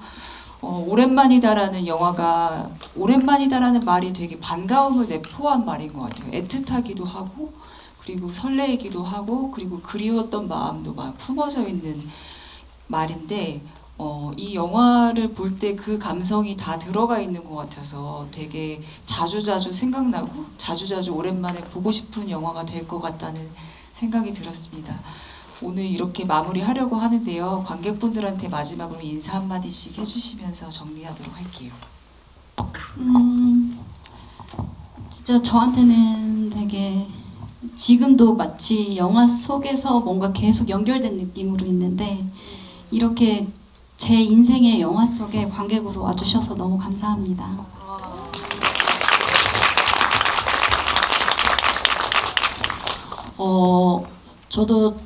오랜만이다라는 영화가, 오랜만이다라는 말이 되게 반가움을 내포한 말인 것 같아요. 애틋하기도 하고, 그리고 설레이기도 하고, 그리고 그리웠던 마음도 막 품어져 있는 말인데, 이 영화를 볼 때 그 감성이 다 들어가 있는 것 같아서 되게 자주자주 생각나고 자주자주 오랜만에 보고 싶은 영화가 될 것 같다는 생각이 들었습니다. 오늘 이렇게 마무리하려고 하는데요. 관객분들한테 마지막으로 인사 한마디씩 해주시면서 정리하도록 할게요. 진짜 저한테는 되게 지금도 마치 영화 속에서 뭔가 계속 연결된 느낌으로 있는데, 이렇게 제 인생의 영화 속에 관객으로 와주셔서 너무 감사합니다. 저도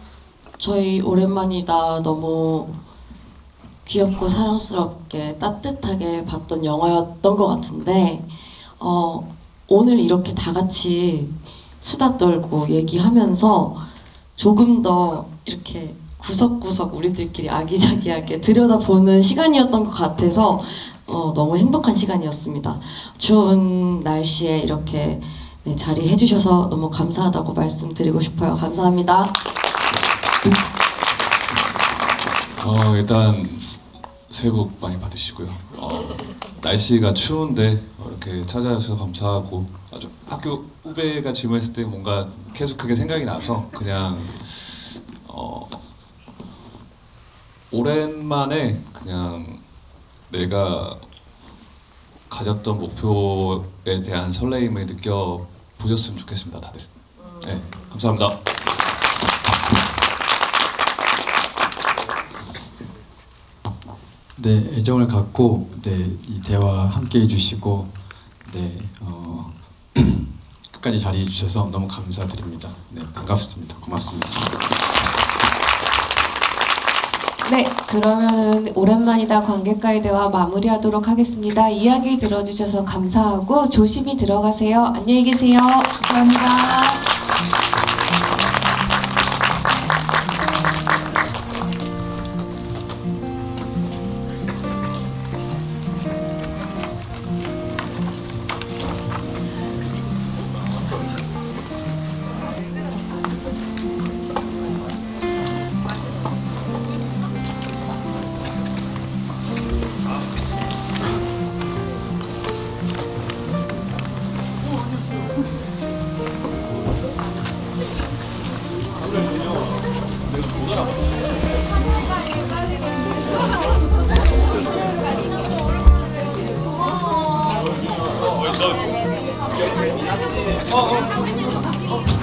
저희 오랜만이다 너무 귀엽고 사랑스럽게 따뜻하게 봤던 영화였던 것 같은데, 오늘 이렇게 다 같이 수다 떨고 얘기하면서 조금 더 이렇게 구석구석 우리들끼리 아기자기하게 들여다보는 시간이었던 것 같아서 너무 행복한 시간이었습니다. 추운 날씨에 이렇게 네, 자리해 주셔서 너무 감사하다고 말씀드리고 싶어요. 감사합니다. 일단 새해 복 많이 받으시고요. 날씨가 추운데 이렇게 찾아주셔서 감사하고 아주 학교 후배가 질문했을 때 뭔가 계속 그게 생각이 나서 그냥 오랜만에 그냥 내가 가졌던 목표에 대한 설레임을 느껴보셨으면 좋겠습니다, 다들. 네, 감사합니다. 네, 애정을 갖고 이 대화 함께 해주시고 끝까지 자리해 주셔서 너무 감사드립니다. 네, 반갑습니다. 고맙습니다. 네, 그러면은 오랜만이다 관객과의 대화 마무리하도록 하겠습니다. 이야기 들어주셔서 감사하고 조심히 들어가세요. 안녕히 계세요. 감사합니다. 어.